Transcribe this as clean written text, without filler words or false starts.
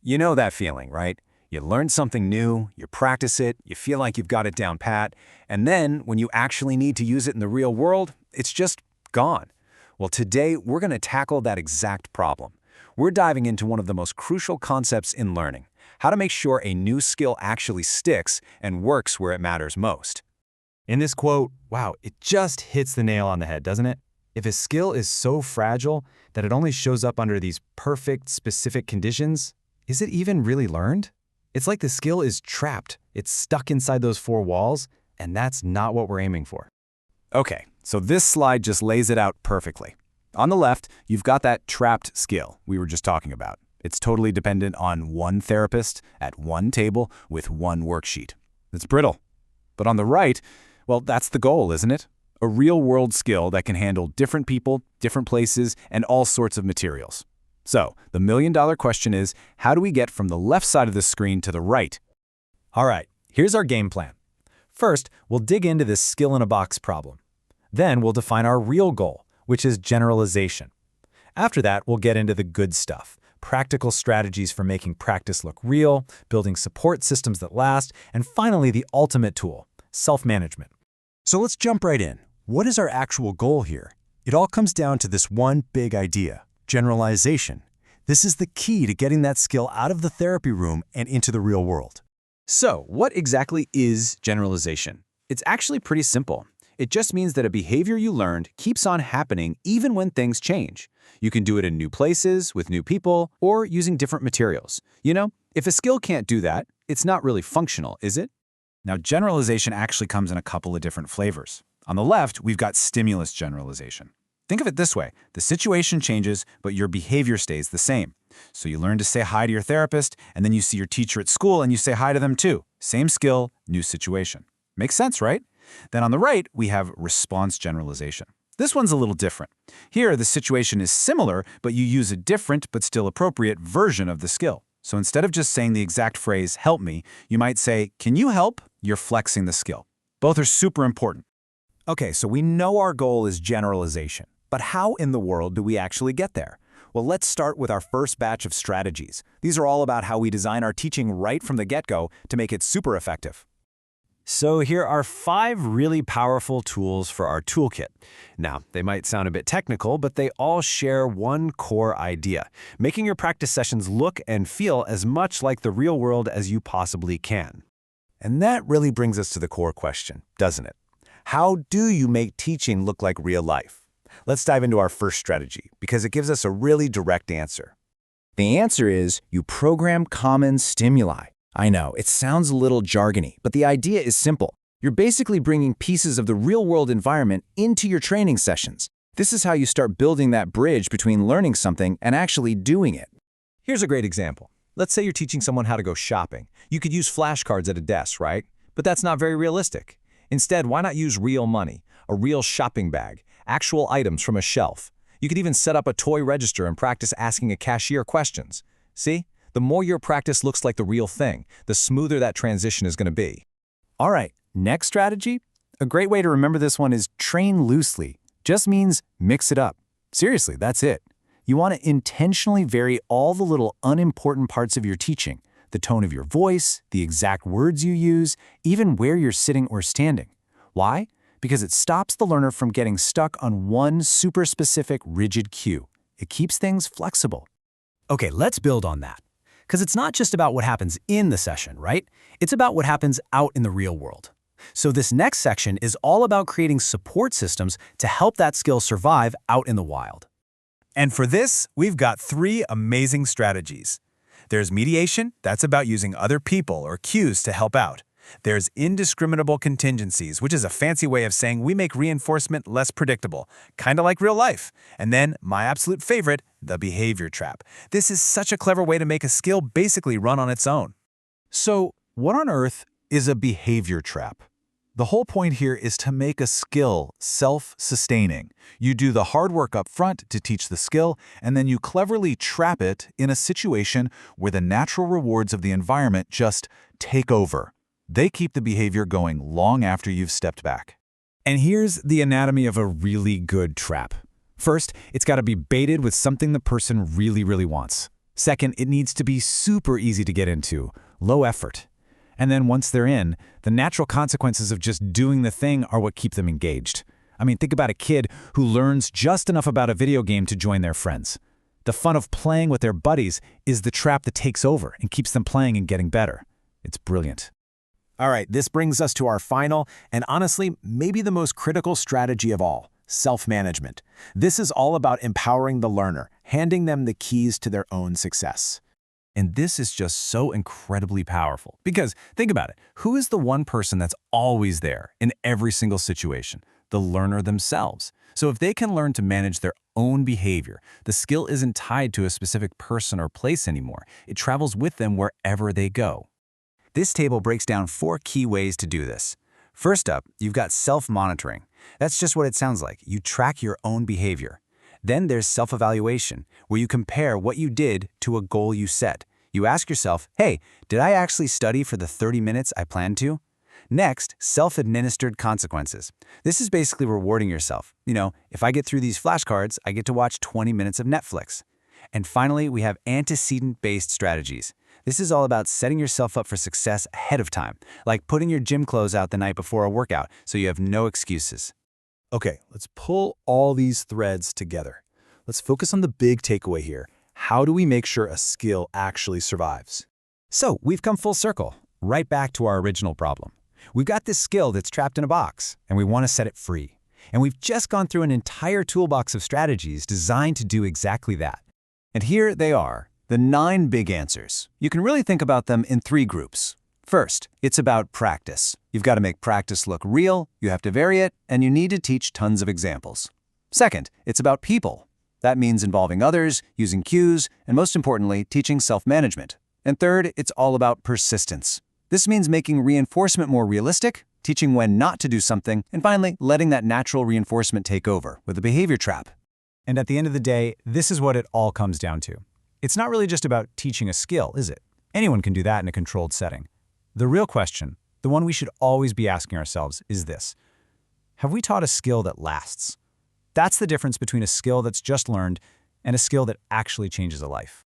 You know that feeling, right? You learn something new, you practice it, you feel like you've got it down pat, and then when you actually need to use it in the real world, it's just gone. Well, today we're going to tackle that exact problem. We're diving into one of the most crucial concepts in learning, how to make sure a new skill actually sticks and works where it matters most. In this quote, wow, it just hits the nail on the head, doesn't it? If a skill is so fragile that it only shows up under these perfect, specific conditions, is it even really learned? It's like the skill is trapped. It's stuck inside those four walls, and that's not what we're aiming for. Okay, so this slide just lays it out perfectly. On the left, you've got that trapped skill we were just talking about. It's totally dependent on one therapist at one table with one worksheet. It's brittle. But on the right, well, that's the goal, isn't it? A real-world skill that can handle different people, different places, and all sorts of materials. So, the million-dollar question is, how do we get from the left side of the screen to the right? All right, here's our game plan. First, we'll dig into this skill-in-a-box problem. Then we'll define our real goal, which is generalization. After that, we'll get into the good stuff, practical strategies for making practice look real, building support systems that last, and finally the ultimate tool, self-management. So let's jump right in. What is our actual goal here? It all comes down to this one big idea, generalization. This is the key to getting that skill out of the therapy room and into the real world. So, what exactly is generalization? It's actually pretty simple. It just means that a behavior you learned keeps on happening even when things change. You can do it in new places, with new people, or using different materials. You know, if a skill can't do that, it's not really functional, is it? Now, generalization actually comes in a couple of different flavors. On the left, we've got stimulus generalization. Think of it this way. The situation changes, but your behavior stays the same. So you learn to say hi to your therapist, and then you see your teacher at school and you say hi to them too. Same skill, new situation. Makes sense, right? Then on the right, we have response generalization. This one's a little different. Here, the situation is similar, but you use a different but still appropriate version of the skill. So instead of just saying the exact phrase, help me, you might say, can you help? You're flexing the skill. Both are super important. Okay, so we know our goal is generalization, but how in the world do we actually get there? Well, let's start with our first batch of strategies. These are all about how we design our teaching right from the get-go to make it super effective. So here are 5 really powerful tools for our toolkit. Now, they might sound a bit technical, but they all share one core idea, making your practice sessions look and feel as much like the real world as you possibly can. And that really brings us to the core question, doesn't it? How do you make teaching look like real life? Let's dive into our first strategy, because it gives us a really direct answer. The answer is you program common stimuli. I know, it sounds a little jargony, but the idea is simple. You're basically bringing pieces of the real-world environment into your training sessions. This is how you start building that bridge between learning something and actually doing it. Here's a great example. Let's say you're teaching someone how to go shopping. You could use flashcards at a desk, right? But that's not very realistic. Instead, why not use real money, a real shopping bag, actual items from a shelf? You could even set up a toy register and practice asking a cashier questions. See? The more your practice looks like the real thing, the smoother that transition is going to be. All right, next strategy? A great way to remember this one is train loosely. Just means mix it up. Seriously, that's it. You want to intentionally vary all the little unimportant parts of your teaching, the tone of your voice, the exact words you use, even where you're sitting or standing. Why? Because it stops the learner from getting stuck on one super specific rigid cue. It keeps things flexible. Okay, let's build on that. Because it's not just about what happens in the session, right? It's about what happens out in the real world. So this next section is all about creating support systems to help that skill survive out in the wild. And for this, we've got 3 amazing strategies. There's mediation, that's about using other people or cues to help out. There's indiscriminable contingencies, which is a fancy way of saying we make reinforcement less predictable, kind of like real life. And then, my absolute favorite, the behavior trap. This is such a clever way to make a skill basically run on its own. So, what on earth is a behavior trap? The whole point here is to make a skill self-sustaining. You do the hard work up front to teach the skill, and then you cleverly trap it in a situation where the natural rewards of the environment just take over. They keep the behavior going long after you've stepped back. And here's the anatomy of a really good trap. First, it's got to be baited with something the person really wants. Second, it needs to be super easy to get into, low effort. And then once they're in, the natural consequences of just doing the thing are what keep them engaged. I mean, think about a kid who learns just enough about a video game to join their friends. The fun of playing with their buddies is the trap that takes over and keeps them playing and getting better. It's brilliant. All right, this brings us to our final, and honestly, maybe the most critical strategy of all, self-management. This is all about empowering the learner, handing them the keys to their own success. And this is just so incredibly powerful. Because think about it, who is the one person that's always there in every single situation? The learner themselves. So if they can learn to manage their own behavior, the skill isn't tied to a specific person or place anymore. It travels with them wherever they go. This table breaks down 4 key ways to do this. First up, you've got self-monitoring. That's just what it sounds like. You track your own behavior. Then there's self-evaluation, where you compare what you did to a goal you set. You ask yourself, hey, did I actually study for the 30 minutes I planned to? Next, self-administered consequences. This is basically rewarding yourself. If I get through these flashcards, I get to watch 20 minutes of Netflix. And finally, we have antecedent-based strategies. This is all about setting yourself up for success ahead of time, like putting your gym clothes out the night before a workout so you have no excuses. Okay, let's pull all these threads together. Let's focus on the big takeaway here. How do we make sure a skill actually survives? So we've come full circle, right back to our original problem. We've got this skill that's trapped in a box, and we want to set it free. And we've just gone through an entire toolbox of strategies designed to do exactly that. And here they are, the 9 big answers. You can really think about them in 3 groups. First, it's about practice. You've got to make practice look real, you have to vary it, and you need to teach tons of examples. Second, it's about people. That means involving others, using cues, and most importantly, teaching self-management. And third, it's all about persistence. This means making reinforcement more realistic, teaching when not to do something, and finally, letting that natural reinforcement take over with a behavior trap. And at the end of the day, this is what it all comes down to. It's not really just about teaching a skill, is it? Anyone can do that in a controlled setting. The real question, the one we should always be asking ourselves, is this: have we taught a skill that lasts? That's the difference between a skill that's just learned and a skill that actually changes a life.